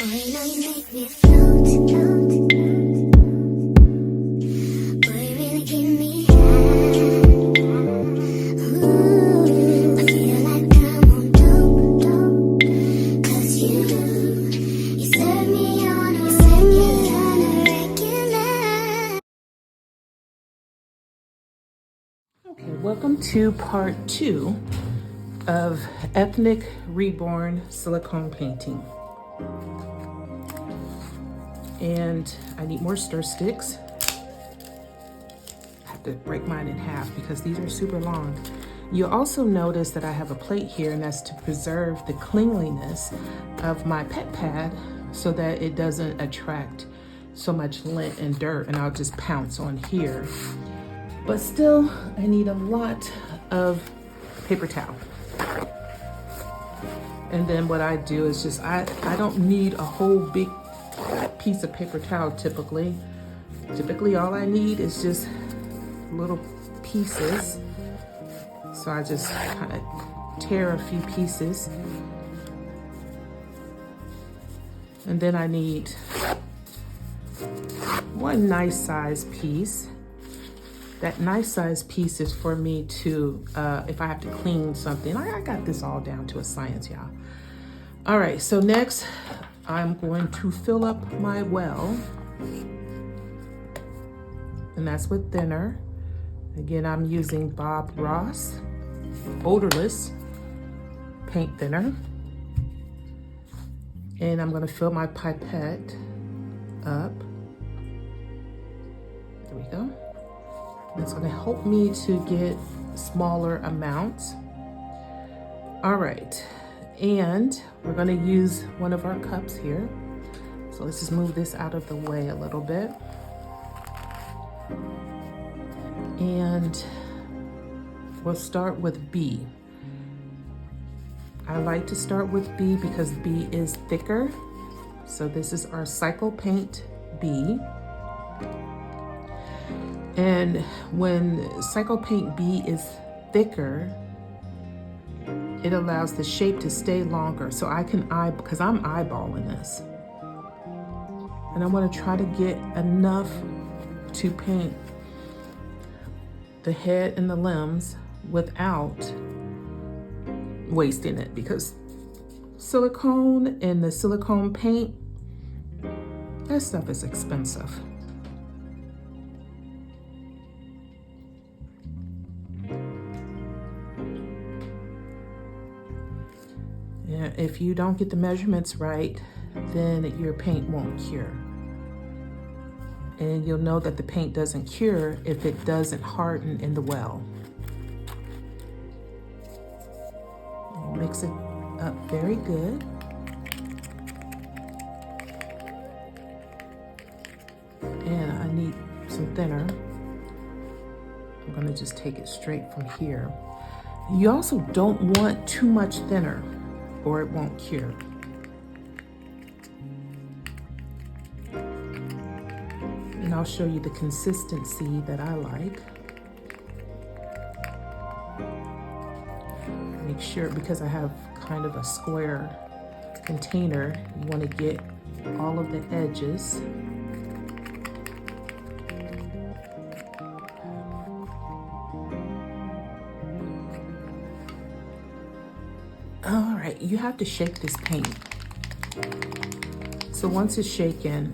know you make me float, float. Boy, you really give me high. Ooh, I feel like I'm on dope, dope. 'Cause you serve me on a regular. Okay, welcome to part 2 of Ethnic Reborn silicone painting. And I need more stir sticks. I have to break mine in half because these are super long. You'll also notice that I have a plate here, and that's to preserve the cleanliness of my pet pad so that it doesn't attract so much lint and dirt, and I'll just pounce on here. But still, I need a lot of paper towel. And then what I do is just, I don't need a whole big piece of paper towel typically. Typically all I need is just little pieces. So I just kind of tear a few pieces. And then I need one nice size piece. That nice size piece is for me to, if I have to clean something. I got this all down to a science, y'all. All right, so next I'm going to fill up my well. And that's with thinner. Again, I'm using Bob Ross odorless paint thinner. And I'm gonna fill my pipette up. There we go. It's gonna help me to get smaller amounts. All right, and we're gonna use one of our cups here. So let's just move this out of the way a little bit. And we'll start with B. I like to start with B because B is thicker. So this is our Cycle Paint B. And when Cycle Paint B is thicker, it allows the shape to stay longer. So I can because I'm eyeballing this. And I want to try to get enough to paint the head and the limbs without wasting it, because silicone and the silicone paint, that stuff is expensive. If you don't get the measurements right, then your paint won't cure. And you'll know that the paint doesn't cure if it doesn't harden in the well. Mix it up very good. And I need some thinner. I'm gonna just take it straight from here. You also don't want too much thinner, or it won't cure. And I'll show you the consistency that I like. Make sure, because I have kind of a square container, you want to get all of the edges. All right, you have to shake this paint. So once it's shaken,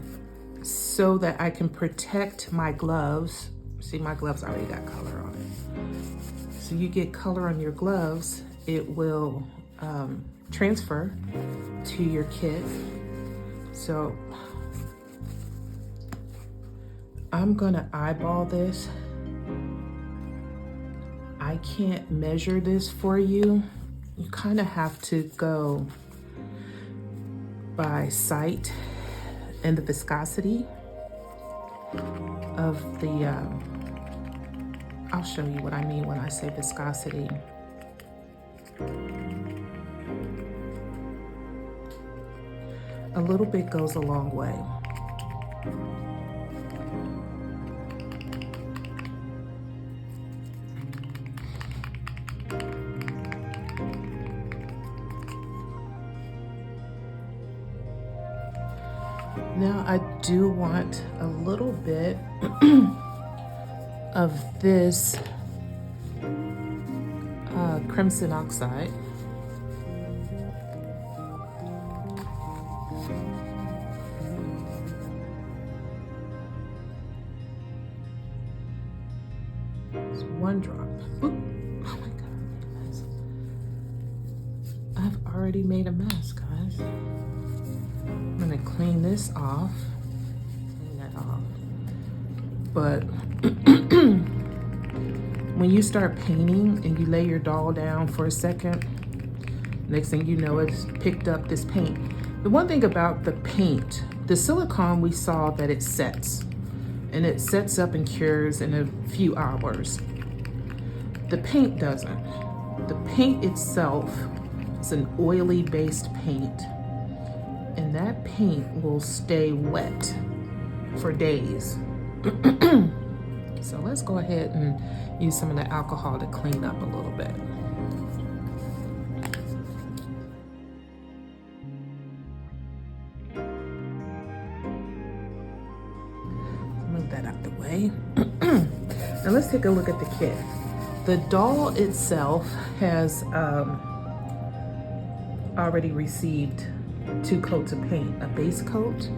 so that I can protect my gloves. See, my gloves already got color on it. So you get color on your gloves, it will transfer to your kit. So I'm gonna eyeball this. I can't measure this for you. You kind of have to go by sight and the viscosity of the, I'll show you what I mean when I say viscosity. A little bit goes a long way. Now I do want a little bit of this crimson oxide. It's one drop. Oop. Oh my God, I made a mess. I've already made a mess, guys. I'm gonna clean this off. Clean that off. But when you start painting and you lay your doll down for a second, next thing you know, it's picked up this paint. The one thing about the paint, the silicone, we saw that it sets. And it sets up and cures in a few hours. The paint doesn't. The paint itself is an oily based paint. And that paint will stay wet for days. So let's go ahead and use some of the alcohol to clean up a little bit. Move that out the way. Now let's take a look at the kit. The doll itself has already received 2 coats of paint, a base coat.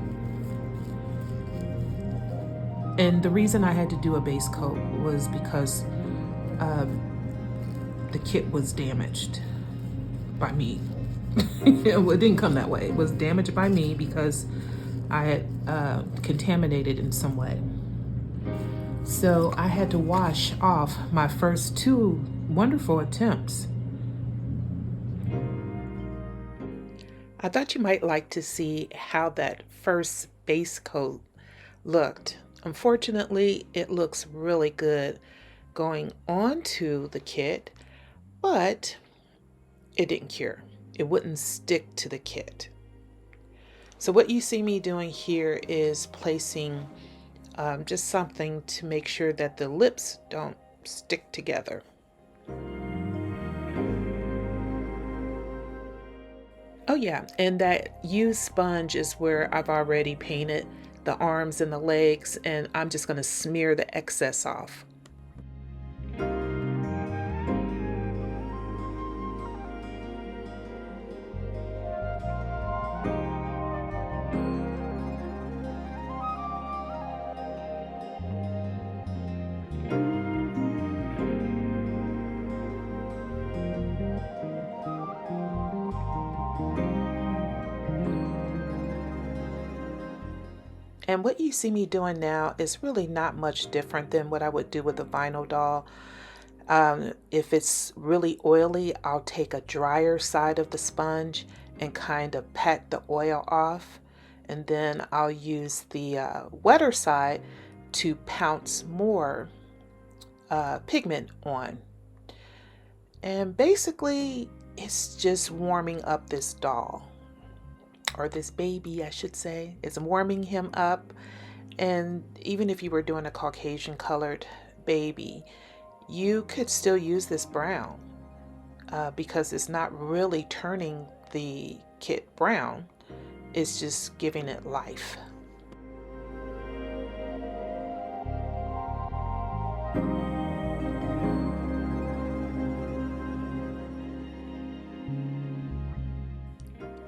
And the reason I had to do a base coat was because the kit was damaged by me. Well, it didn't come that way. It was damaged by me because I had contaminated in some way. So I had to wash off my first 2 wonderful attempts. I thought you might like to see how that first base coat looked. Unfortunately, it looks really good going onto the kit, but it didn't cure. It wouldn't stick to the kit. So what you see me doing here is placing just something to make sure that the lips don't stick together. Oh yeah, and that used sponge is where I've already painted the arms and the legs, and I'm just going to smear the excess off. And what you see me doing now is really not much different than what I would do with a vinyl doll. If it's really oily, I'll take a drier side of the sponge and kind of pat the oil off. And then I'll use the wetter side to pounce more pigment on. And basically, it's just warming up this doll. Or this baby, I should say. It's warming him up. And even if you were doing a Caucasian colored baby, you could still use this brown because it's not really turning the kit brown. It's just giving it life.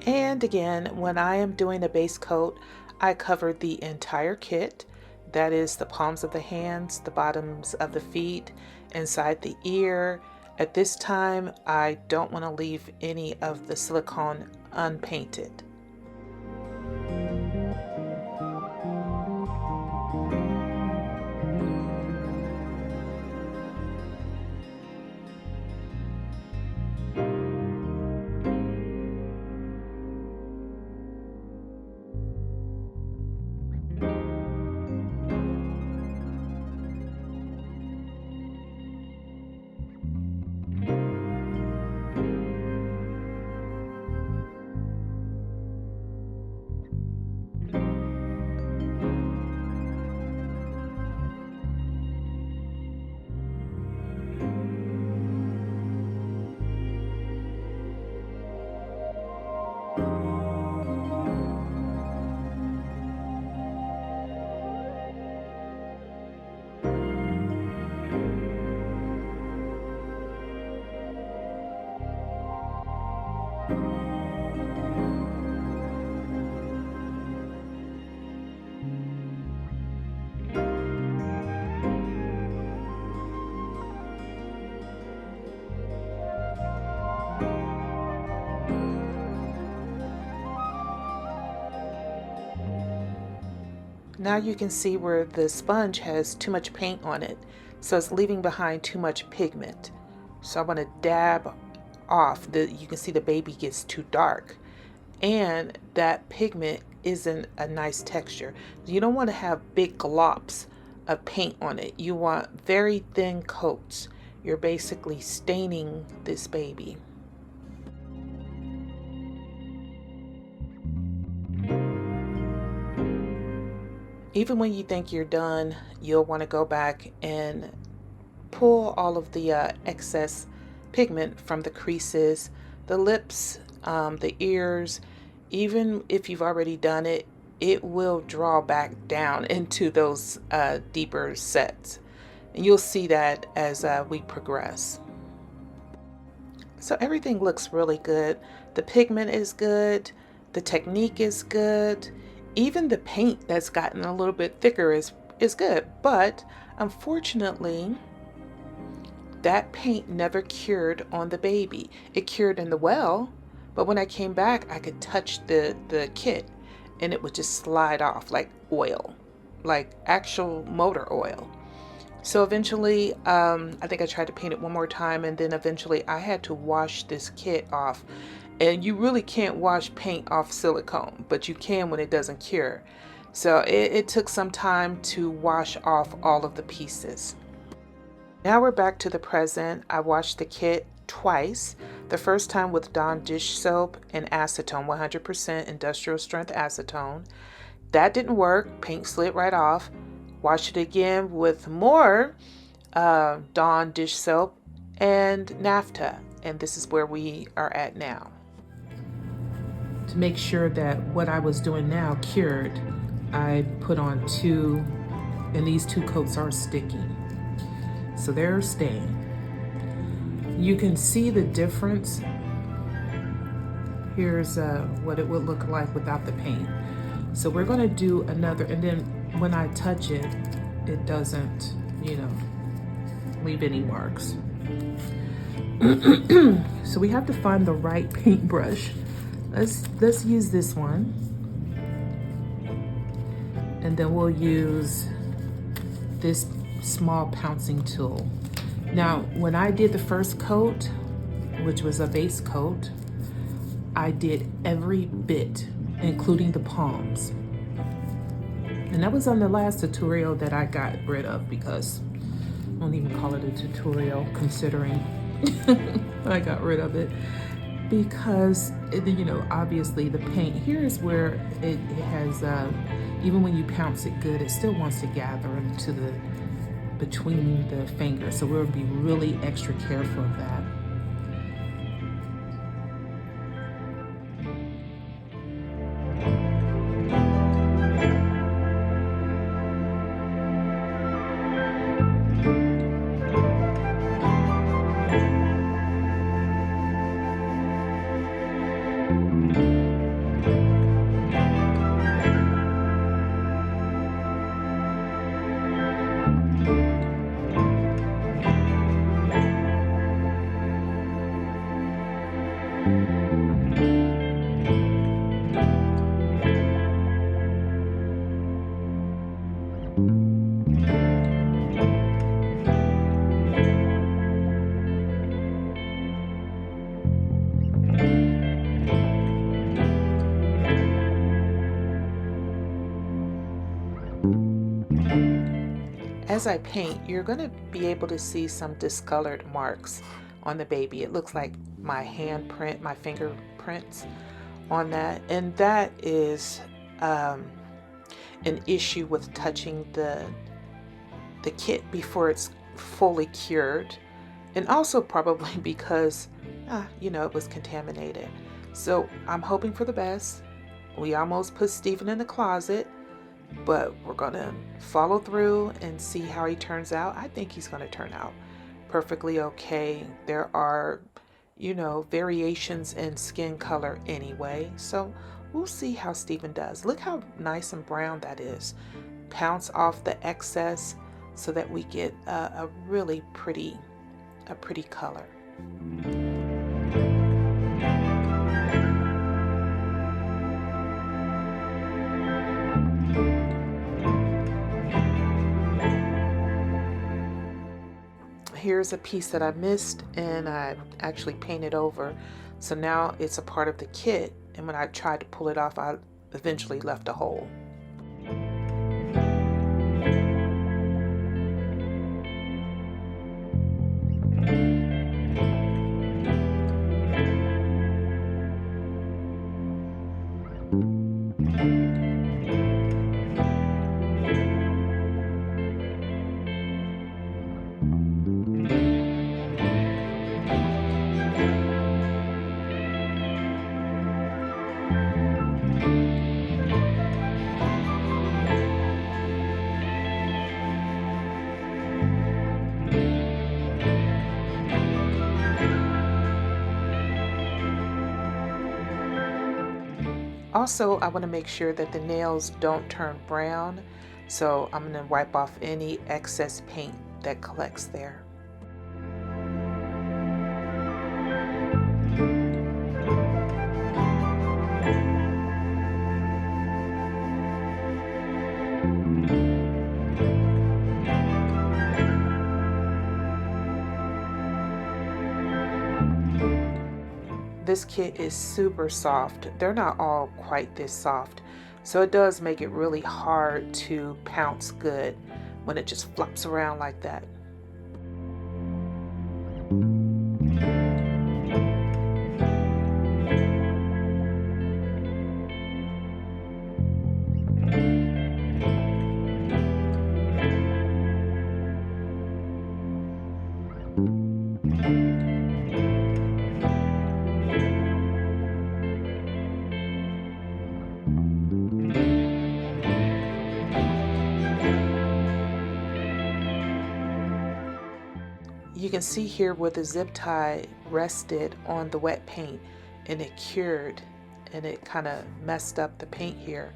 And again, when I am doing a base coat, I cover the entire kit. That is the palms of the hands, the bottoms of the feet, inside the ear. At this time, I don't want to leave any of the silicone unpainted. Now you can see where the sponge has too much paint on it, so it's leaving behind too much pigment. So I want to dab off. You can see the baby gets too dark, and that pigment isn't a nice texture. You don't want to have big globs of paint on it. You want very thin coats. You're basically staining this baby. Even when you think you're done, you'll want to go back and pull all of the excess pigment from the creases, the lips, the ears. Even if you've already done it, it will draw back down into those deeper sets. And you'll see that as we progress. So everything looks really good. The pigment is good. The technique is good. Even the paint that's gotten a little bit thicker is good. But unfortunately, that paint never cured on the baby. It cured in the well, but when I came back, I could touch the kit and it would just slide off like oil, like actual motor oil. So eventually, I think I tried to paint it one more time, and then eventually I had to wash this kit off. And you really can't wash paint off silicone, but you can when it doesn't cure. So it took some time to wash off all of the pieces. Now we're back to the present. I washed the kit twice. The first time with Dawn dish soap and acetone, 100% industrial strength acetone. That didn't work. Paint slid right off. Wash it again with more Dawn dish soap and naphtha. And this is where we are at now. To make sure that what I was doing now cured, I put on 2, and these 2 coats are sticky. So they're staying. You can see the difference. Here's what it would look like without the paint. So we're going to do another, and then when I touch it, it doesn't, leave any marks. So we have to find the right paintbrush. Let's use this one. And then we'll use this small pouncing tool. Now, when I did the first coat, which was a base coat, I did every bit, including the palms. And that was on the last tutorial that I got rid of, because I don't even call it a tutorial, considering I got rid of it. Because, obviously the paint, here's where it has, even when you pounce it good, it still wants to gather into between the fingers. So we'll be really extra careful of that. As I paint, you're going to be able to see some discolored marks on the baby. It looks like my handprint, my fingerprints on that. And that is an issue with touching the kit before it's fully cured. And also probably because, it was contaminated. So I'm hoping for the best. We almost put Steven in the closet, but we're going to follow through and see how he turns out. I think he's going to turn out perfectly okay. There are, variations in skin color anyway. So we'll see how Steven does. Look how nice and brown that is. Pounce off the excess so that we get a really pretty color. here's a piece that I missed and I actually painted over. So now it's a part of the kit, and when I tried to pull it off, I eventually left a hole. Also, I want to make sure that the nails don't turn brown, so I'm going to wipe off any excess paint that collects there. This kit is super soft. They're not all quite this soft, so it does make it really hard to pounce good when it just flops around like that. You can see here where the zip tie rested on the wet paint and it cured, and it kind of messed up the paint here.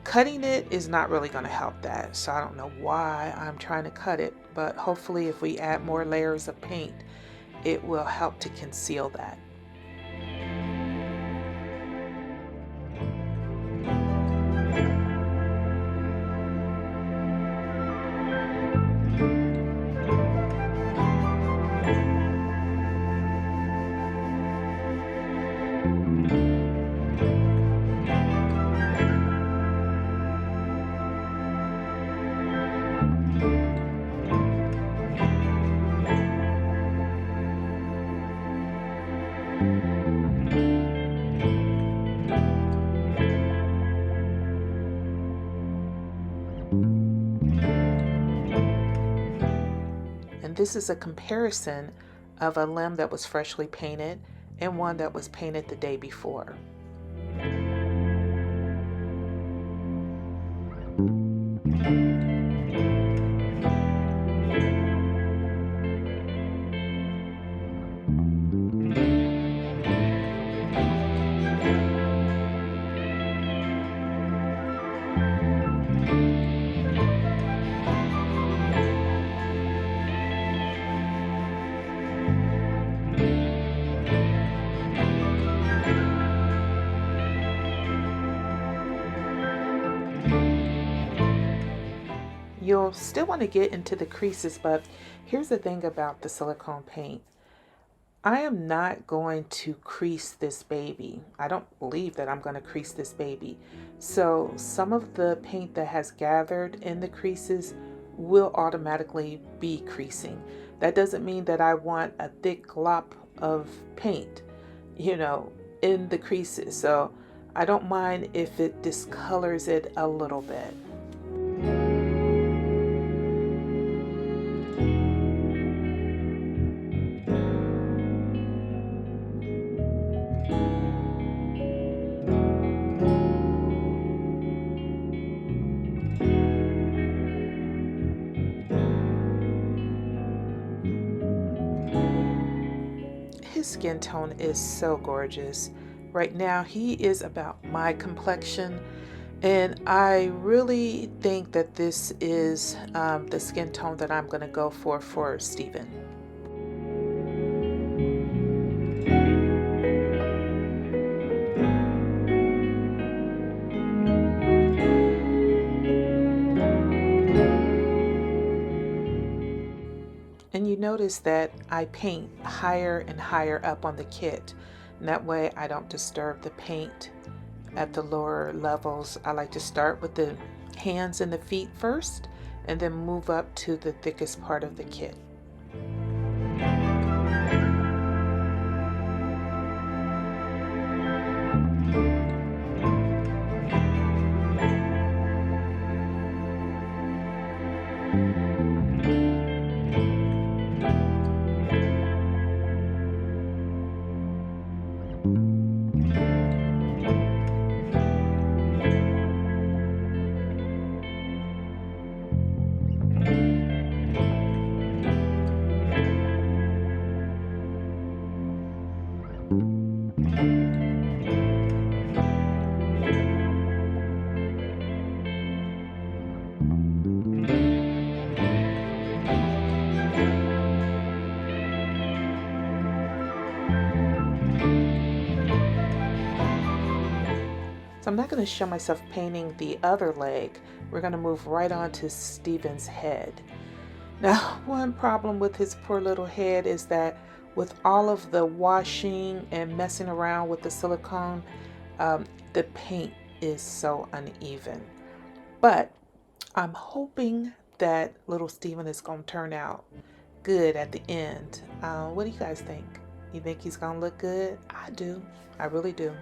Cutting it is not really going to help that, so I don't know why I'm trying to cut it, but hopefully if we add more layers of paint, it will help to conceal that. And this is a comparison of a limb that was freshly painted and one that was painted the day before. You'll still want to get into the creases, but here's the thing about the silicone paint. I am not going to crease this baby. I don't believe that I'm going to crease this baby. So some of the paint that has gathered in the creases will automatically be creasing. That doesn't mean that I want a thick glop of paint, in the creases. So I don't mind if it discolors it a little bit. His skin tone is so gorgeous. Right now he is about my complexion, and I really think that this is the skin tone that I'm going to go for Steven. And you notice that I paint higher and higher up on the kit. And that way I don't disturb the paint at the lower levels. I like to start with the hands and the feet first and then move up to the thickest part of the kit. So I'm not going to show myself painting the other leg. We're going to move right on to Steven's head. Now, one problem with his poor little head is that with all of the washing and messing around with the silicone, the paint is so uneven. But I'm hoping that little Steven is going to turn out good at the end. What do you guys think? You think he's going to look good? I do. I really do.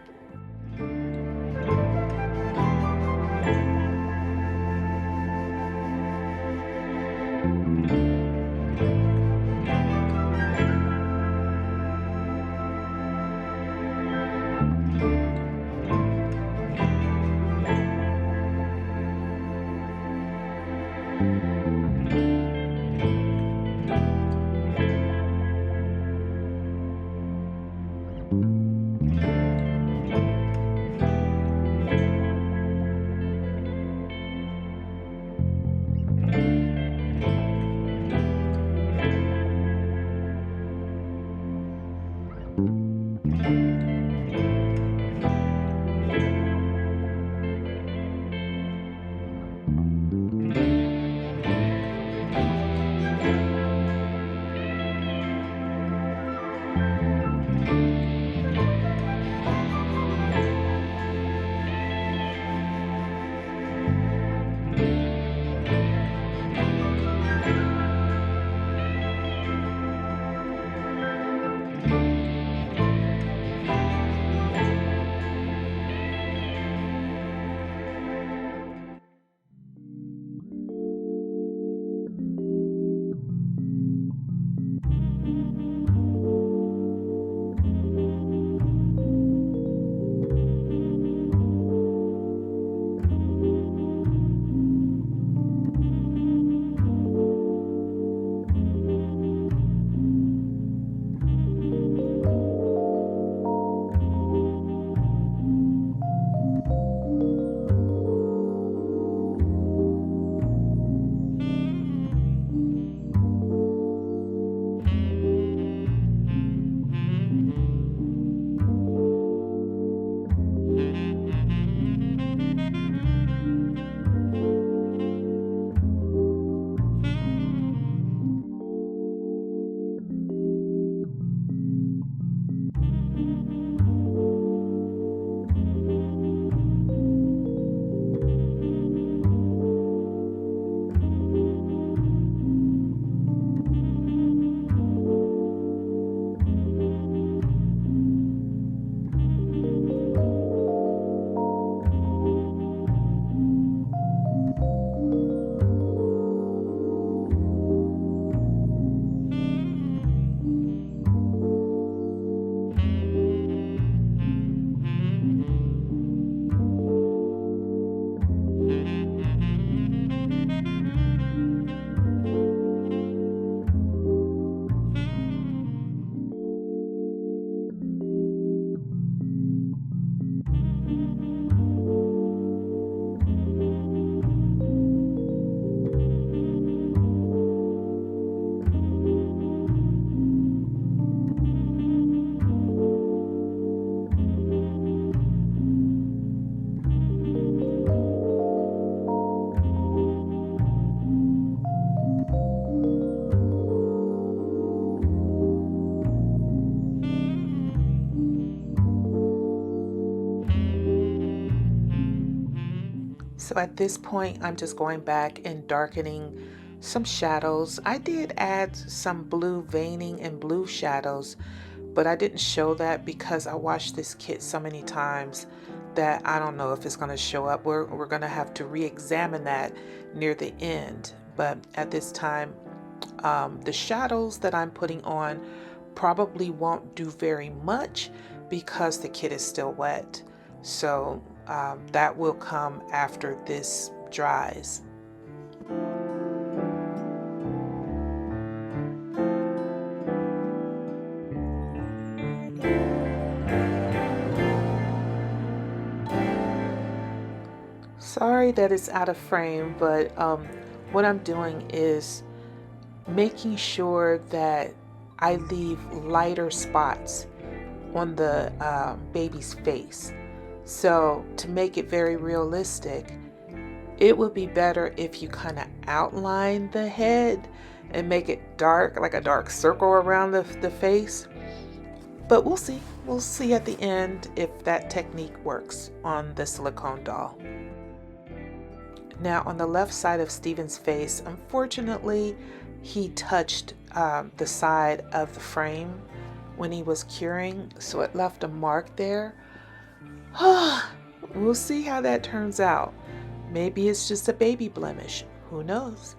So at this point, I'm just going back and darkening some shadows. I did add some blue veining and blue shadows, but I didn't show that because I watched this kit so many times that I don't know if it's going to show up. We're going to have to re-examine that near the end. But at this time, the shadows that I'm putting on probably won't do very much because the kit is still wet. So that will come after this dries. Sorry that it's out of frame, but what I'm doing is making sure that I leave lighter spots on the baby's face. So to make it very realistic, it would be better if you kind of outline the head and make it dark, like a dark circle around the face. But we'll see. We'll see at the end if that technique works on the silicone doll. Now on the left side of Steven's face, unfortunately, he touched the side of the frame when he was curing, so it left a mark there. We'll see how that turns out. Maybe it's just a baby blemish. Who knows?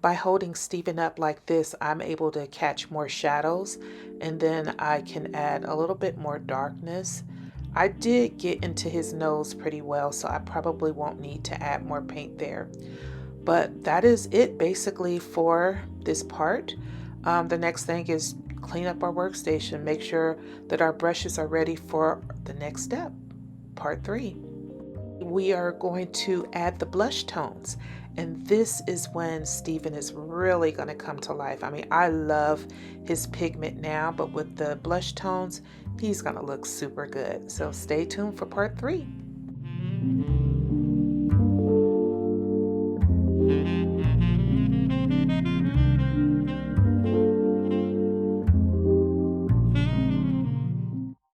By holding Steven up like this, I'm able to catch more shadows, and then I can add a little bit more darkness. I did get into his nose pretty well, so I probably won't need to add more paint there. But that is it basically for this part. The next thing is clean up our workstation, make sure that our brushes are ready for the next step, part 3. We are going to add the blush tones, and this is when Steven is really going to come to life. I mean, I love his pigment now, but with the blush tones, he's going to look super good. So stay tuned for part 3.